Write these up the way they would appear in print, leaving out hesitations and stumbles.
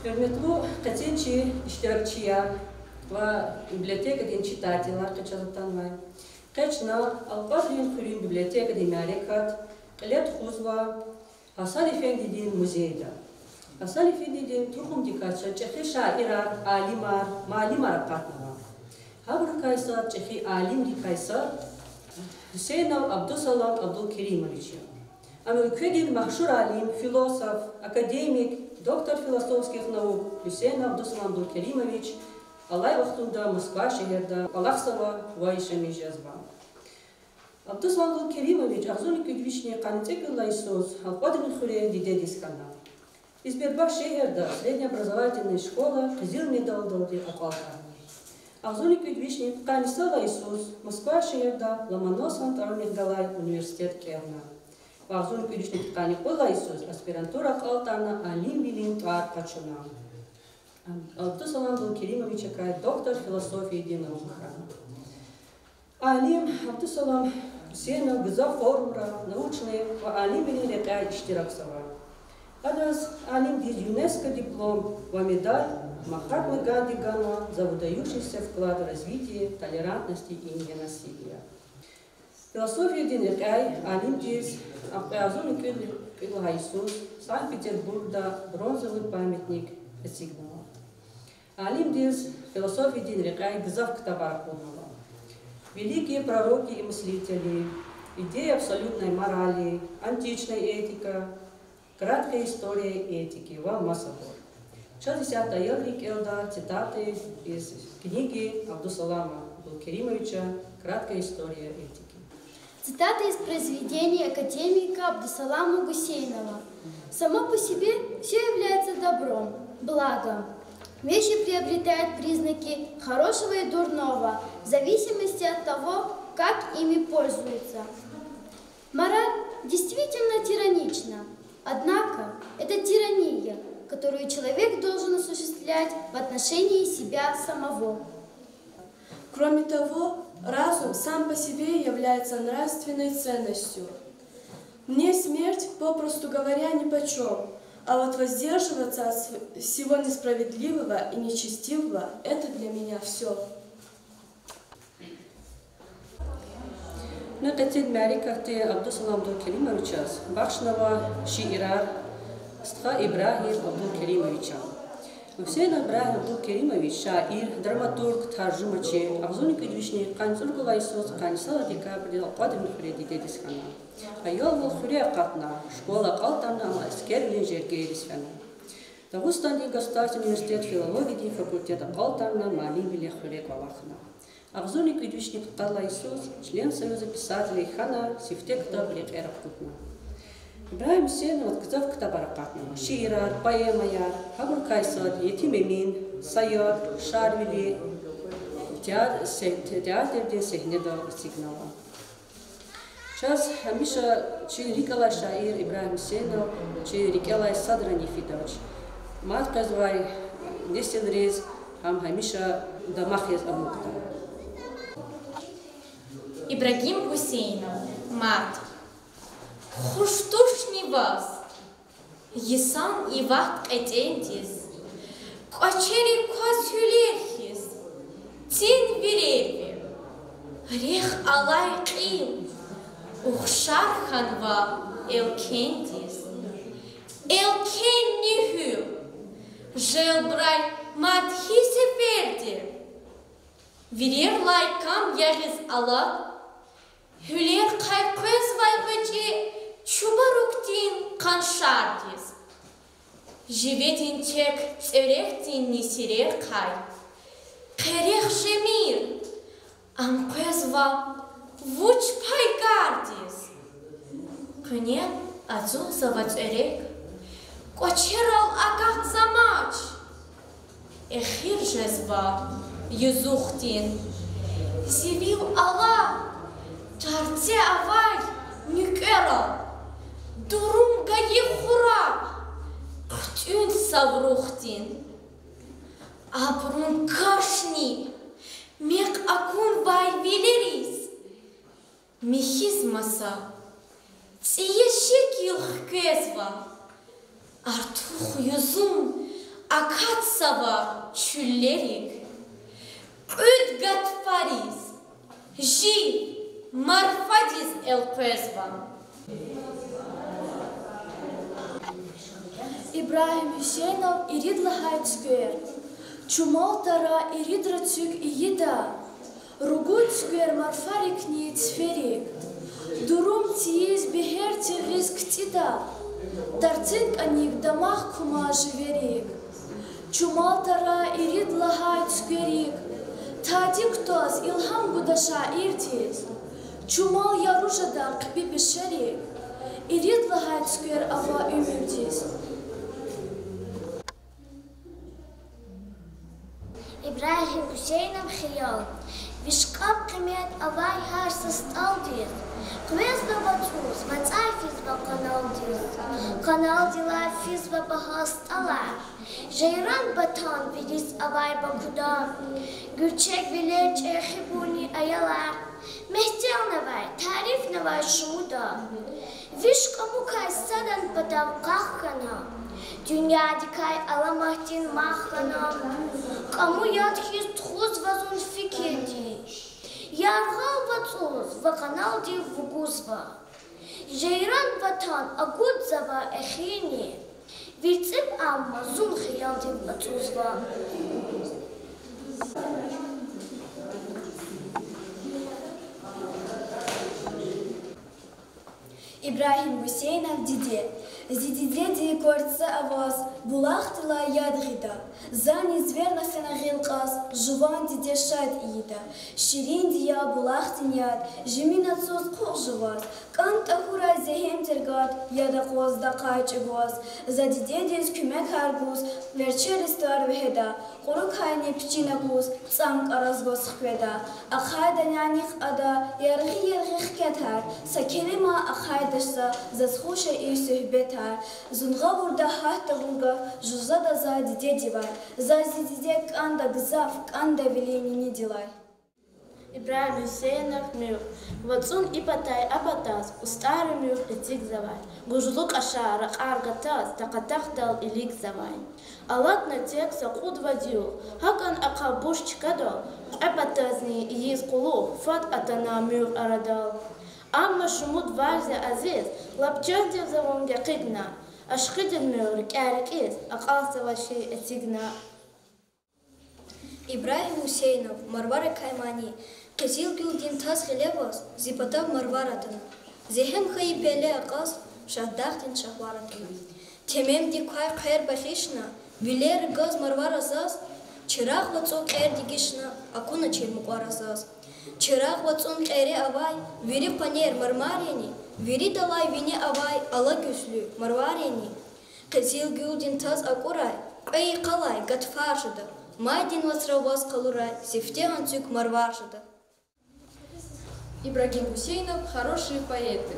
Hürmetli kaçıncı iştirakçıya ve biblioteka читателя kaçalıktan var. Kaçna Alpadrin Kurin biblioteka Amerikat, Kılet Huzva, Hasan Efendi'nin müzeyde. Hasan Efendi'nin Turkum dikkaçı Çehi şaira, alimar, malimar katna. Habur kaysa Çehi alim dikaysa Hüseyinov Abdusalam Abdülkerimoviç. Ama ülkedir mahşur alim, filosof, akademik, doktor filosofskих наук Hüseyin Abdusalam Abdülkerimoviç alay vaxtında Moskva şehirde Alaksava vayişemi yazba. Abdusalam Abdülkerimoviç ağzını küdvişni kanıtekılla Isus halpadını xure dide diskana. Избербах şehirde среднеобразовательная школа Кызыл медаль долды апалта. Ağzını küdvişni kanısala Isus Moskva şehirde Lomonosov Николай университет керна. Ağzını küdvişni kanıkolla Isus aspirantura kaltana alim bilim tar kaçına. Abdusalam Abdülkerimoviç доктор философии и наука. Алим Абдусалам Hüseyinov güzel forumra, научные ve alim bilimlere iştiraksa var. Adaz alim diz UNESCO диплом ve медаль Махатмы Ганди Гана за выдающийся вклад в развитие толерантности и ненасилия. Философия Динекай алим диз Абдулазун Иисус Санкт-Петербургда бронзовый памятник ассигновал. Алим диз философия Динекай гзав ктабар полного. Великие пророки и мыслители, идеи абсолютной морали, античная этика, краткая история этики, вам Масабор. 60 елрик элда цитаты из книги Абдусалама Абдülkerimовича «Краткая история этики». Цитата из произведения академика Абдусалама Гусейнова. Само по себе все является добром, благом. Вещи приобретают признаки хорошего и дурного в зависимости от того, как ими пользуются. Мораль действительно тиранична, однако это тирания, которую человек должен осуществлять в отношении себя самого. Кроме того, разум сам по себе является нравственной ценностью. Мне смерть, попросту говоря, нипочем, а вот воздерживаться от всего несправедливого и нечестивого – это для меня все. Нөтетед мәрикахте Абдусалам Абдülkerimoviчас бахшнава шиирар Стха Ибрахим Абдülkerimoviча. Hüseyin İbrahim Abdülkerimoviç şair, dramaturg, tarjumacı, ağzını küdvişni kansurgula Isus kanisala dekabril qadrim xuredi dediskana. Ayol vol xure qatna, школа qaltanna ama askerli jerge ediskana. Dağıstan'da Государственный университет филологии факультета qaltanna mali bile xure qalaxna. Ağzını küdvişni qalla Isus, член Союза писателей Хана, сифтекта блиqeraq qutna. İbrahim Hüseyinov отказав ктабарақатна, шиирар, поэмаяр, хабур кайсад, етим эмин, сайор, шарвили, театрде сехнеда сигнала. Сейчас Хамиша чи Рикалай шаир Ибрахим Hüseyinov, чи Рикалай Садра Нефидович. Мат казвай десен рез хам Хамиша дамах ез амукта. Ибрагим Hüseyinov, мат. Хуштушни вас, Есан и вахт этентис, Кочери косюлехис, Тин вирепи, Рех алай қил, Ухшар ханва элкентис, Элкен нихю, Жел брай матхисе перди, Вирер лайкам ягиз алат, Hüler kayköz vayğıcı çubaruktин kanşardis. Jivetin çek çörektin nisirer kay. Kerek jemir. Amköz va vuç paygardis. Köne azul zavat örek. Koçeral agak zamaç. Ehir jezva yüzuhtin. Sivil Allah. Tartse avay nükera, durum gayi xura, ktün savruxtin. Abrun kaşni, mek akun vay veleris. Mehizmasa, tsiye şekil xkezva. Artuh yüzüm, Akatsava çüllerik, Üdgat Faris, Ji Marfadis Elpezva. Ибрагим Хусейнов ирид лагайт сквер. Чумал тара ирид рацюк и еда. Ругут сквер марфарик ниет сферик. Дурум тиез бехер тигиз ктида. Тарцинк аник дамах кума живерик. Чумал тара ирид лагайт скверик. Тадик тоз илхам гудаша иртиз. Чумал яружада кби бешерик. Ирид лагайт сквер ава умирдиз. Ибрагим Хусейнов хиял. Вишкап кемет авай харса сталдир. Квезда ватуз, вацай физба каналдир. Каналдила физба bahastala. Jeyran batan vidis avay bakuda. Gürçek bilir çehibuni ayala. Mehtel navay, tarif navay şumuda. Vişkamukay sadan patav kahkana. Dünya dikay alamahtin mahkana. Kamu yadkiz tuz vazun fikirdi. Yargal vatuz ve kanaldi vuguzva. Jeyran vatan agud zava ehini. Virtsib amma zun khiyaldi vatuzva. Ибрагим Хусейнов диде. Зидиде ди корца аваз, булахтила ядгида. Зани зверна фенагилкас, жуван диде шад ида. Ширин дия булахтин яд, жимина цоз кох жуваз. Канта хура зехем тергат, яда коз да кайч гоз. За диде диз kümek harguz, verçeristar veheda. Qoruk hayne pichina guz, tsank arazgoz khveda. Akhayda nyanik ada, yarghi khketar. Sakelima akhaydashsa, zaskhusha ir sohbetar. Zunga vurda hahta vulga, juzada za dide divar. За зидиде канда гзав, канда веленини дилай. Ибрагим Хусейнов мюр. Вацун ипатай апатаз, устары мюр этик завай. Гужлук ашара аргатаз, такатахдал илик завай. Алат на тек сакуд вадил. Хакан акабуш чикадал. Апатазни иез кулу, фат атана мюр арадал. Амма шумуд варзе азиз, лапчандев завонге кидна. Ашқид мюр кярикиз, акалсава ши этигна. Ибрагим Хусейнов, Марвара Каймани, Кизил Гюлдин Таз Хилевос, Зипатав Марваратан, Зехем Хаи Пеле Акас, Шахдахтин Шахваратан. Темем Дикай Хайр Бахишна, Вилер Газ Марвара Заз, Чирах Вацок Эр Дигишна, Акуна Чирмуквара Заз. Чирах Вацун Эре Авай, Вири Панер Мармарини, Вири Далай Вине Авай, Алла Гюслю, Марварини. Кизил Гюлдин Таз Акурай, Кай Калай, Гатфаршада. Майдин Вацраваз Калурай, Сифтеган Цюк Марваршада. Ибрагим Хусейнов – хорошие поэты.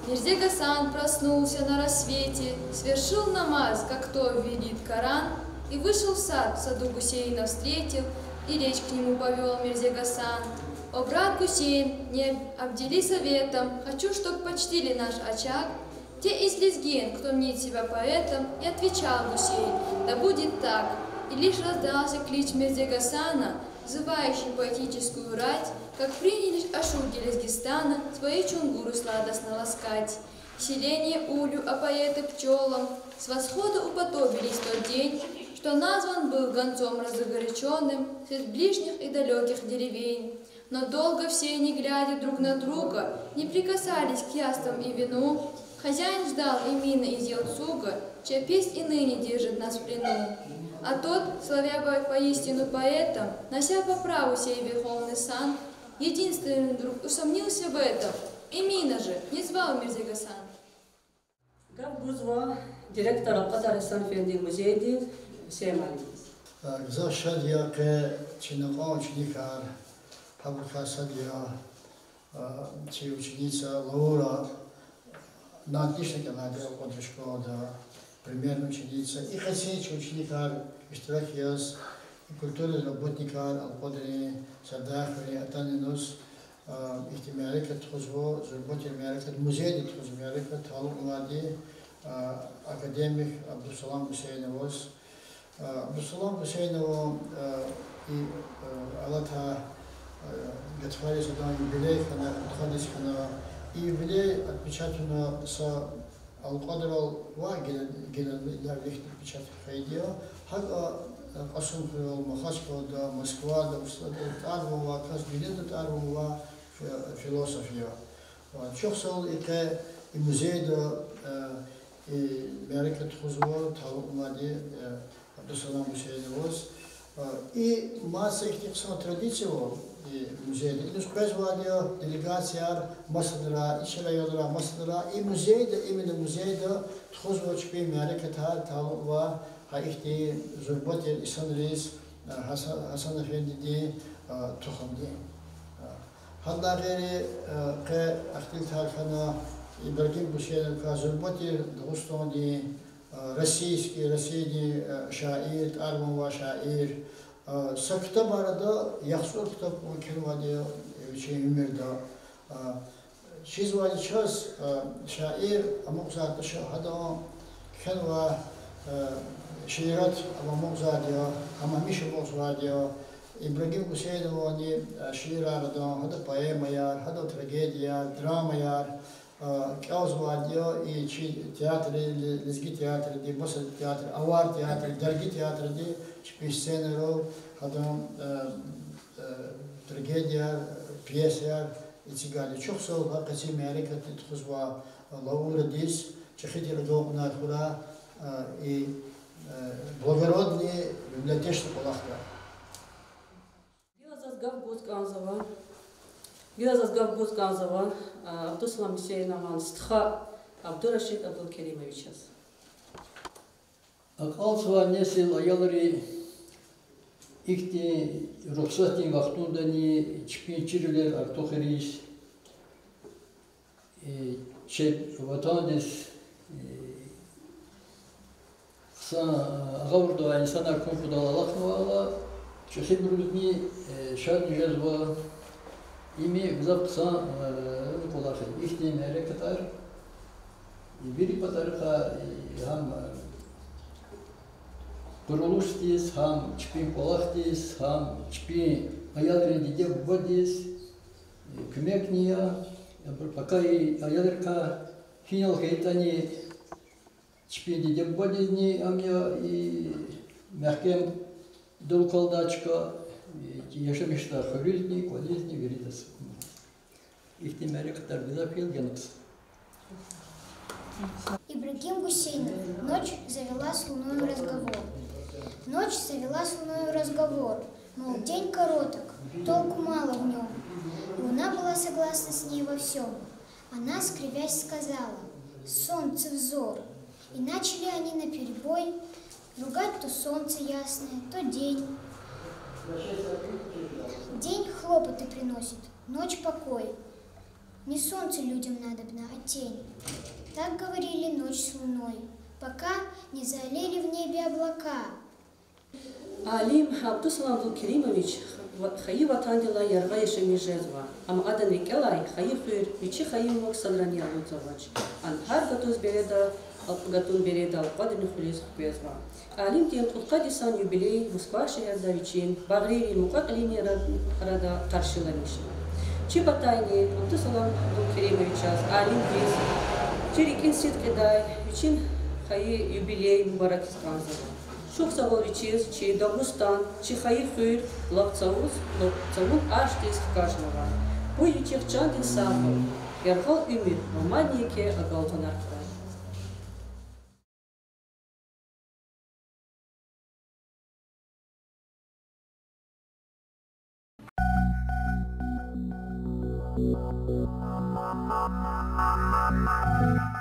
Мирзе Гасан проснулся на рассвете, свершил намаз, как то велит Коран, и вышел в сад, в саду Гусейна встретил, и речь к нему повел Мирзе Гасан. «О, брат Гусейн, не обдели советом, хочу, чтоб почтили наш очаг. Те из лезгин, кто мнит себя поэтом», и отвечал Гусейн: «Да будет так». И лишь раздался клич Мирзе Гасана, взывающий поэтическую рать, как приняли ашуги Лезгистана свои чунгуры сладостно ласкать. Селение улю, а поэты пчелам с восхода уподобились тот день, что назван был гонцом разгоряченным среди ближних и далеких деревень. Но долго все, не глядя друг на друга, не прикасались к яствам и вину. Хозяин ждал Эмина из Елцуга, чья песнь и ныне держит нас в плену. А тот, славя поистину поэтом, нося по праву сей верховный сан, единственный вдруг усомнился в этом. Эмина же не звал Мирзе Гасан. Габгузва, директор Алкадар Санфенди музейди, Семали. За шадия ке чинакон чиникар, пабука садия, чи ученица Лаура, на отличника надел подружку, да, примерно ученица. И хасенич ученикар, истрахиас, культурный работникар, алподри, садахри, атанинус, ихтимярикат хузво, зурботимярикат, музейный хузмярикат, талумади, академик Абдусалам Гусейновос, Абдусалам Гусейнову и Аллата Гатфари Садан юбилей хана отходить хана и юбилей отпечатано с Ал-Кадрал ва гелен лавлих отпечаток хайдио хага قسم في المخاشكو دا موسكوا دا تعرفوا كاس جديد تعرفوا فيلسوفيا وشخصل إك الموزي دا أمريكا تخزوا تعرف مادي عبد السلام Гусейновос и масса их текстов традиций музей. И сквозь владео делегация масадра, ичелайодра масадра и музей да именно музей да тхозва чпи Америка талва хаихти зурботер исанрис Хасан Эфенди тухамди. Хадда гери ке ахтил тархана Ибрагим Гусейнов ка зурботер дгустонди российский шаир, армова шаир. С китабарада яхсур китаб кирвади умерда. Чизвали час шаир амукзад шахада кенва шират амукзадио амамиша мукзадио. Ибрагим Гусейнов они ширарада хада поэма яр, хада трагедия, драма яр. Кяузвадио и театры, лезги театры, ди босс театр, авар театр, дорогие театры, ди чпи сценеров, потом трагедия, пьеса и цигали. Чухсов хакаси Америка титхузва лаура дис, чехитер догна хура и благородные библиотечные палахра. Гилазас Гавгуз Ганзова, Абдусалам Гусейнован, Стха Абдурашид Абдулкеримовичас. Акалсва несел аялари ихти рухсатин вахтундани чпинчирлер артохерис чеп ватандис сан агаврда инсанар конфудалалахнуала чехибрудни шаднижазва ими взапсан кулахи ихти мерекатар бiri патарха хам турулуштис хам чпин колахтис хам чпин аялрин диде бодис кмекния пока и аялрка финал хейтани чпин диде бодисни амя и мягкем долкалдачка yaşamışlar hürrizni, kolizni, veridas. İhtimali kadar güzel gelgenimiz. Ибрагим Гусейнов. Ночь завела с луною разговор. Ночь завела с луною разговор. Мол, день короток, толку мало в нем. Луна была согласна с ней во всем. Она, скривясь, сказала: солнце взор. И начали они наперебой ругать то солнце ясное, то день. День хлопоты приносит, ночь покой. Не солнце людям надобно, а тень. Так говорили ночь с луной, пока не заолели в небе облака. Алим Абдусалам Абдулкеримович хаи ватандила ярга ешемижезва. Ам адан рикелай хаи хуир, вичи хаи мог садрани алуцавач. Анхар гатуз береда, гатун береда, алпадами хулис хупезва. Алим тем Кулкадисан юбилей Москва шехерда вичин, Багрири мукаклини рада каршиламишна. Чипатайни Абдусалам Абдулкеримовичас, Алим Гриз, Чирикин Ситкедай, вичин хаи юбилей Мубарак Исканзова. Шухсавол вичиз, чи Дагустан, чи хаи хуир, лапцавуз аштис кажнова. Буйчих чандин сахал, яргал умир, мамаднике агалтанаркра. Thank you.